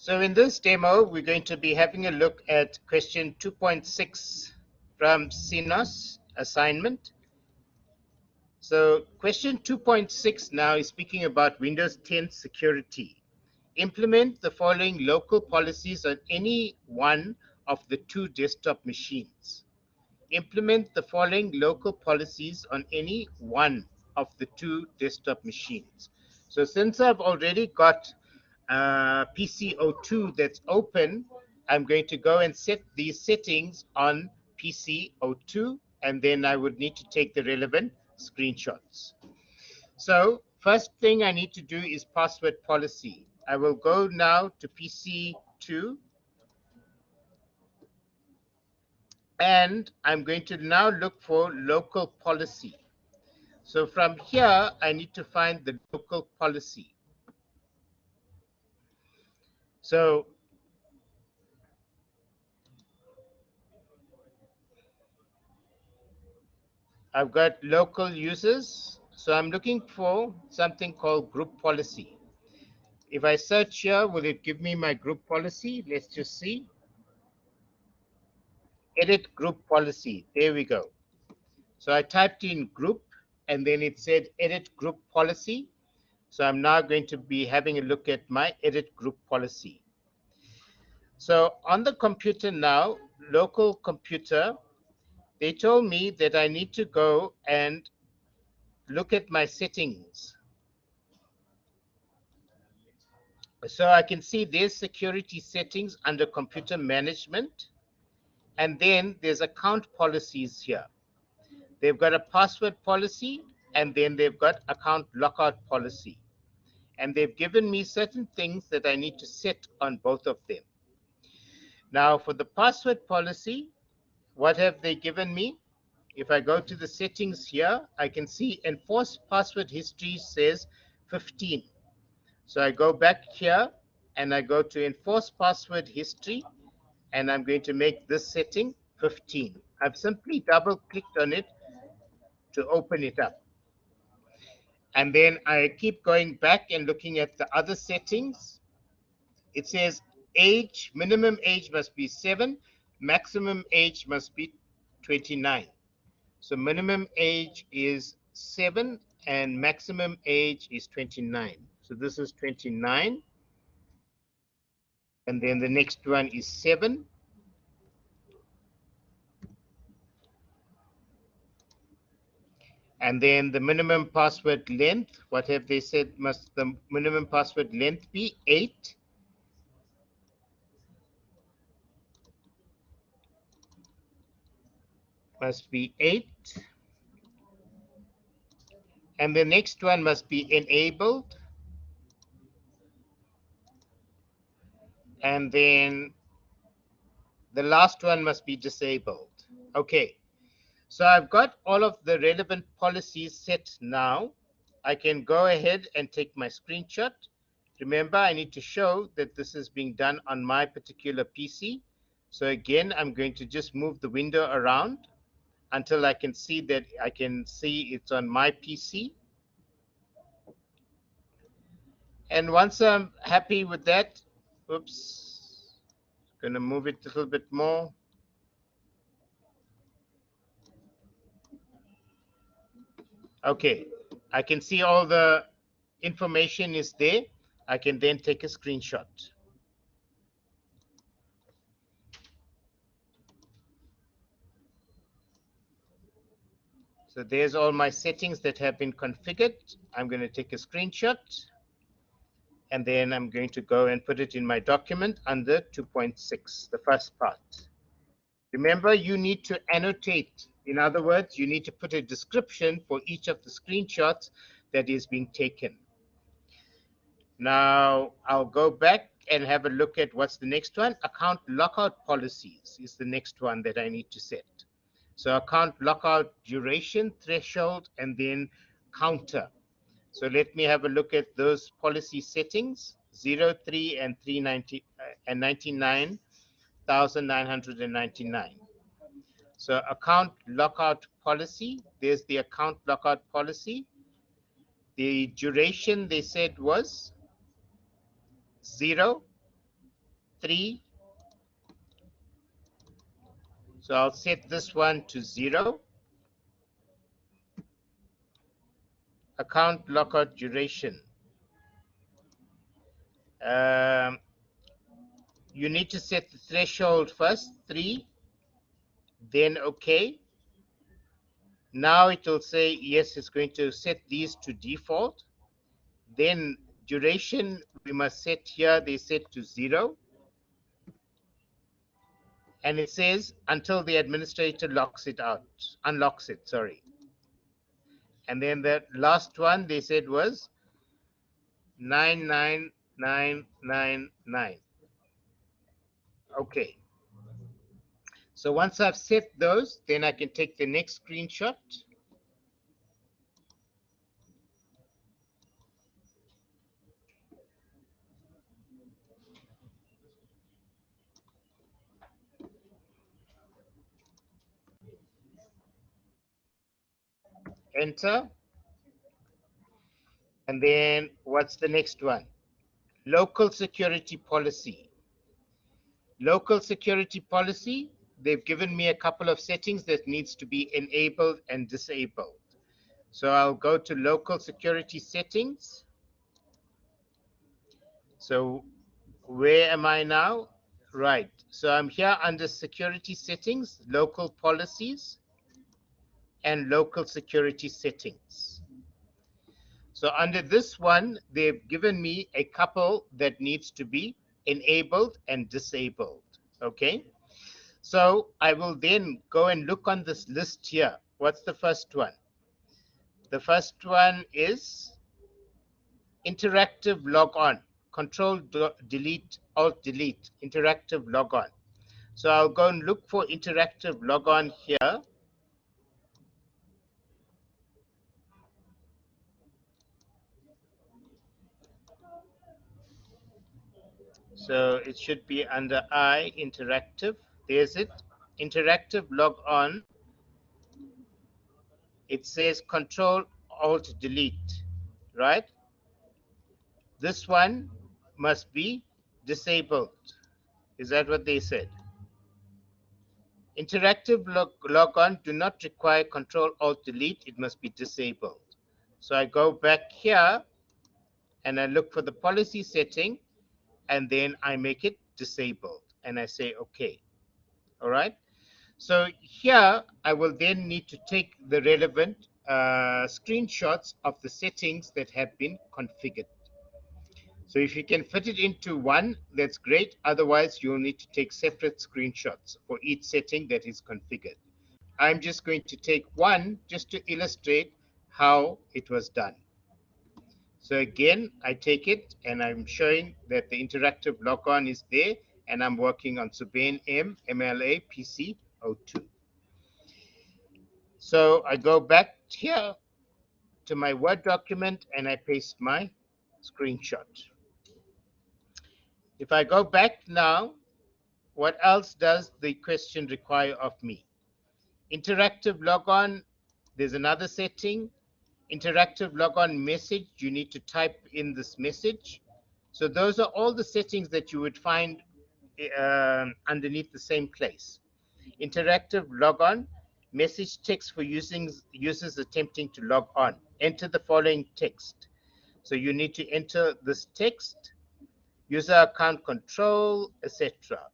So in this demo, we're going to be having a look at question 2.6 from CNOS assignment. So question 2.6 now is speaking about Windows 10 security. Implement the following local policies on any one of the two desktop machines. Implement the following local policies on any one of the two desktop machines. So since I've already got PC02 that's open, I'm going to go and set these settings on PC02, and then I would need to take the relevant screenshots. So first thing I need to do is password policy. I will go now to PC2, and I'm going to now look for local policy. So from here, I need to find the local policy. So I've got local users. So I'm looking for something called group policy. If I search here, will it give me my group policy? Let's just see. Edit group policy. There we go. So I typed in group, and then it said edit group policy. So I'm now going to be having a look at my edit group policy. So on the computer now, local computer, they told me that I need to go and look at my settings. So I can see there's security settings under computer management, and then there's account policies here. They've got a password policy, and then they've got account lockout policy. And they've given me certain things that I need to set on both of them. Now for the password policy, what have they given me? If I go to the settings here, I can see enforce password history says 15. So I go back here and I go to enforce password history, and I'm going to make this setting 15. I've simply double clicked on it to open it up. And then I keep going back and looking at the other settings. It says age, minimum age must be 7, maximum age must be 29. So minimum age is 7 and maximum age is 29. So this is 29. And then the next one is 7. And then the minimum password length, what have they said must the minimum password length be? 8. Must be 8. And the next one must be enabled. And then the last one must be disabled. Okay, so I've got all of the relevant policies set now. I can go ahead and take my screenshot. Remember, I need to show that this is being done on my particular PC. So again, I'm going to just move the window around until I can see that it's on my PC. And once I'm happy with that, oops, going to move it a little bit more. Okay, I can see all the information is there. I can then take a screenshot. So there's all my settings that have been configured. I'm going to take a screenshot, and then I'm going to go and put it in my document under 2.6, the first part. Remember, you need to annotate. In other words, you need to put a description for each of the screenshots that is being taken. Now, I'll go back and have a look at what's the next one. Account lockout policies is the next one that I need to set. So account lockout duration, threshold, and then counter. So let me have a look at those policy settings, 03 and 390 and 99,999. So account lockout policy, there's the account lockout policy. The duration they said was 0. 3. So I'll set this one to 0. Account lockout duration. Um, you need to set the threshold first, 3, then OK. Now it will say, yes, it's going to set these to default. Then duration, we must set here, they set to 0. And it says until the administrator unlocks it, sorry. And then the last one they said was 99999. Okay. So once I've set those, then I can take the next screenshot. Enter. And then what's the next one? Local security policy. Local security policy, they've given me a couple of settings that needs to be enabled and disabled. So I'll go to local security settings. So where am I now? Right. So I'm here under security settings, local policies, and local security settings. So under this one, they've given me a couple that needs to be enabled and disabled. Okay. So I will then go and look on this list here. What's the first one? The first one is interactive logon. Ctrl+Delete, Alt+Delete, interactive logon. So I'll go and look for interactive logon here. So it should be under I, interactive. There's it, interactive logon. It says Ctrl+Alt+Delete, right? This one must be disabled. Is that what they said? Interactive logon do not require Ctrl+Alt+Delete. It must be disabled. So I go back here and I look for the policy setting, and then I make it disabled and I say OK. All right. So here I will then need to take the relevant screenshots of the settings that have been configured. So if you can fit it into one, that's great. Otherwise, you'll need to take separate screenshots for each setting that is configured. I'm just going to take one just to illustrate how it was done. So again, I take it and I'm showing that the interactive logon is there, and I'm working on Subain M MLA PC02. So I go back here to my Word document and I paste my screenshot. If I go back now, what else does the question require of me? Interactive logon, there's another setting. Interactive logon message, you need to type in this message. So those are all the settings that you would find underneath the same place. Interactive logon, message text for users attempting to log on. Enter the following text. So you need to enter this text, user account control, etc.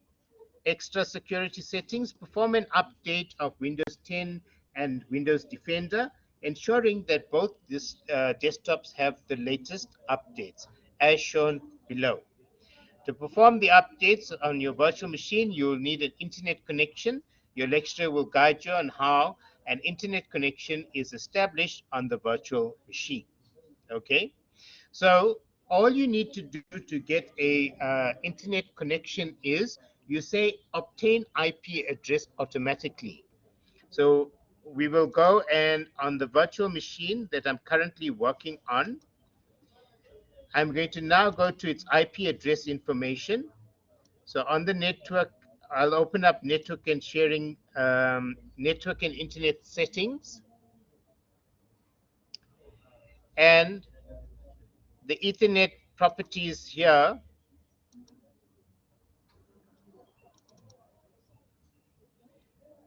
Extra security settings, perform an update of Windows 10 and Windows Defender, ensuring that both these desktops have the latest updates, as shown below. To perform the updates on your virtual machine, you will need an internet connection. Your lecturer will guide you on how an internet connection is established on the virtual machine. Okay, so all you need to do to get a internet connection is you say obtain IP address automatically. So we will go and on the virtual machine that I'm currently working on, I'm going to now go to its IP address information. So on the network, I'll open up network and sharing, network and internet settings. And the Ethernet properties here,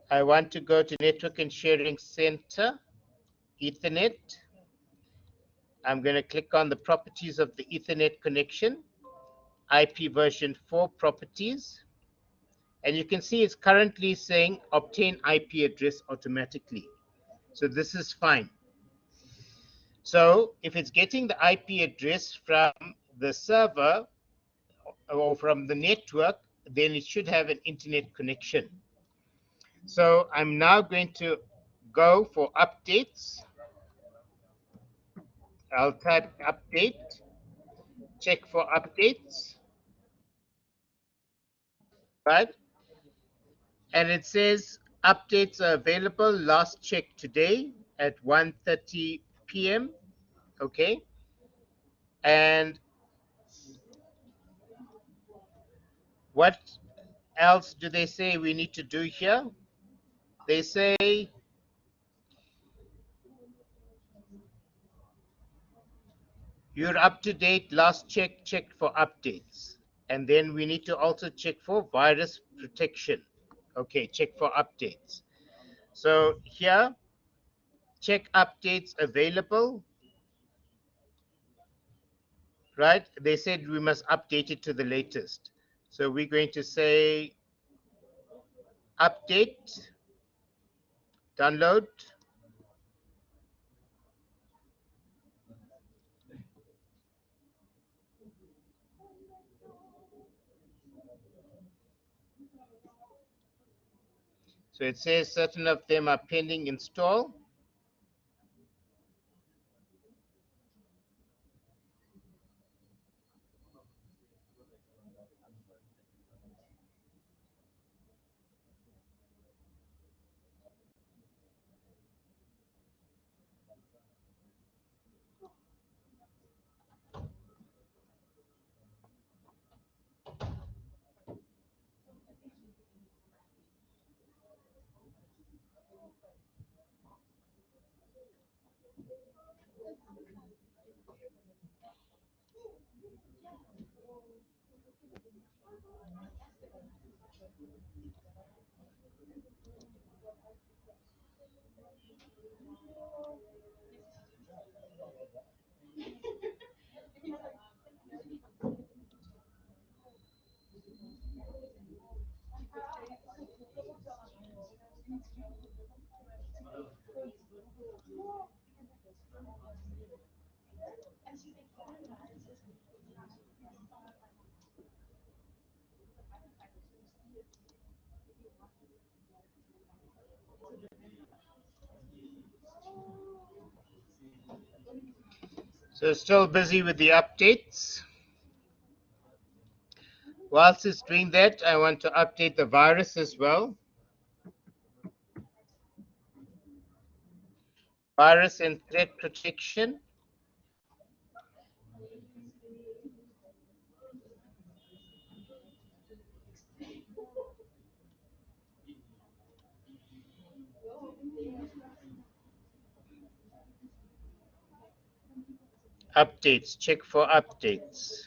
I want to go to Network and Sharing Center, Ethernet. I'm going to click on the properties of the Ethernet connection, IP version 4 properties. And you can see it's currently saying obtain IP address automatically. So this is fine. So if it's getting the IP address from the server or from the network, then it should have an internet connection. So I'm now going to go for updates. I'll type update, check for updates, right? And it says updates are available, last check today at 1:30 p.m. Okay. And what else do they say we need to do here? They say you're up to date, last check for updates. And then we need to also check for virus protection. Okay, check for updates. So here, check updates available, right? They said we must update it to the latest. So we're going to say update, download. So it says certain of them are pending install. So still busy with the updates. Whilst it's doing that, I want to update the virus as well. Virus and threat protection. Updates, check for updates.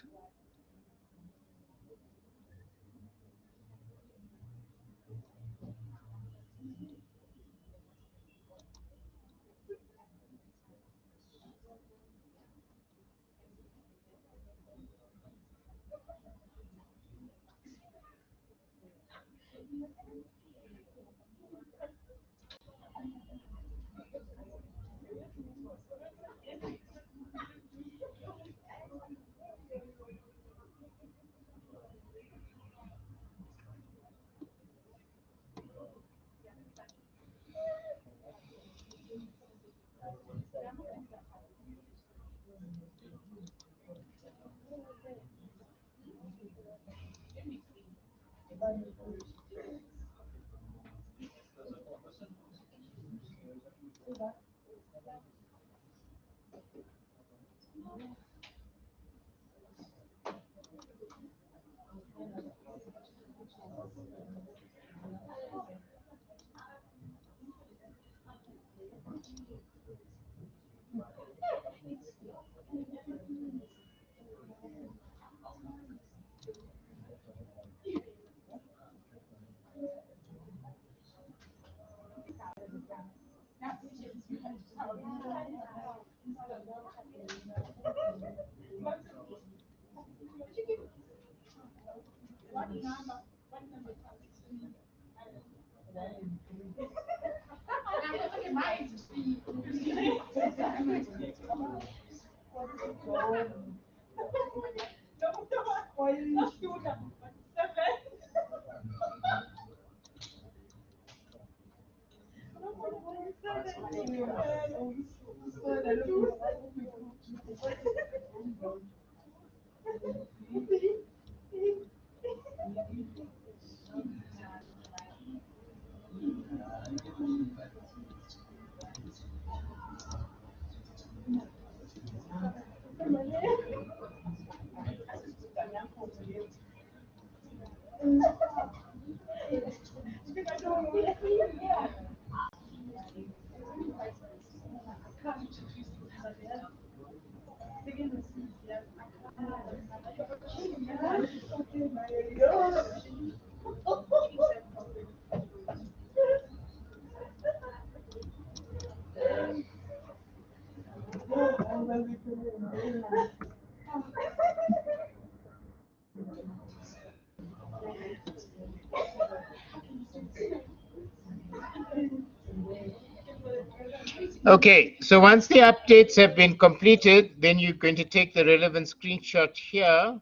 Okay, so once the updates have been completed, then you're going to take the relevant screenshot here.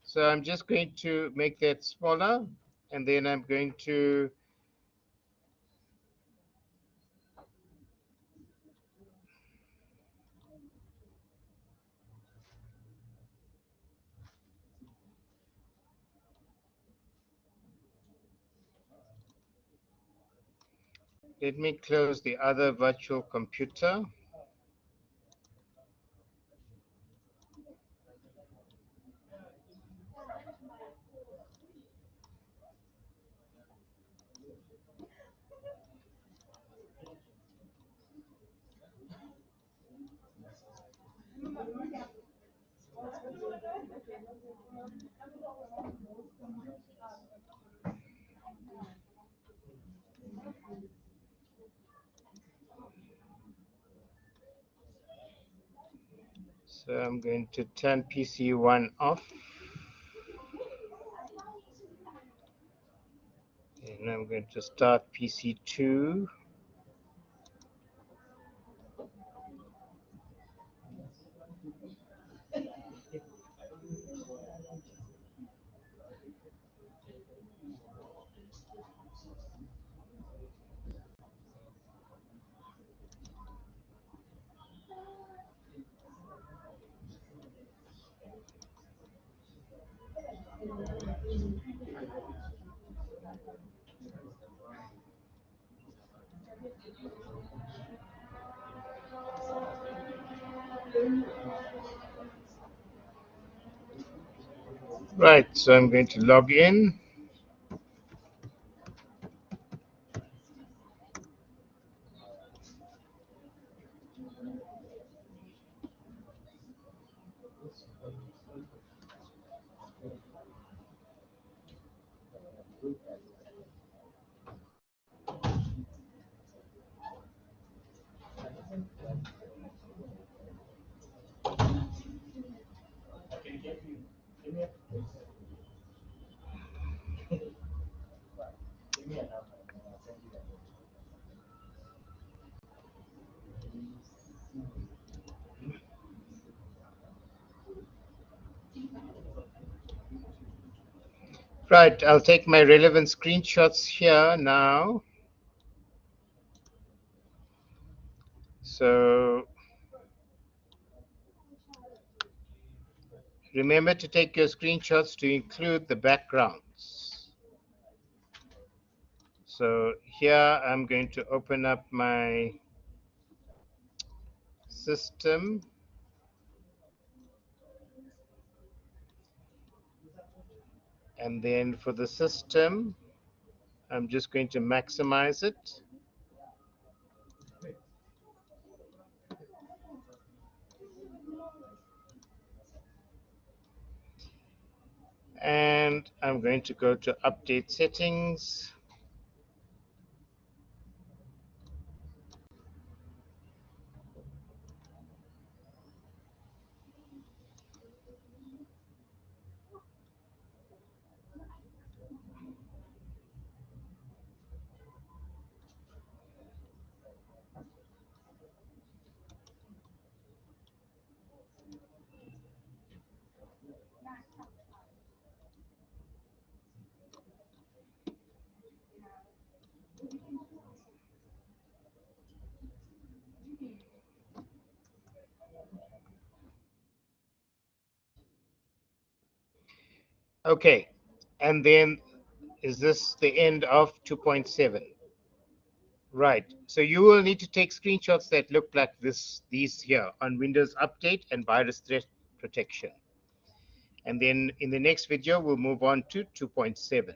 So I'm just going to make that smaller, and then I'm going to let me close the other virtual computer. So I'm going to turn PC1 off. And I'm going to start PC2. Right, so I'm going to log in. Right, I'll take my relevant screenshots here now. So remember to take your screenshots to include the backgrounds. So here I'm going to open up my system. And then for the system, I'm just going to maximize it. And I'm going to go to update settings. Okay, and then is this the end of 2.7? Right. So you will need to take screenshots that look like these here on Windows Update and virus threat protection. And then in the next video, we'll move on to 2.7.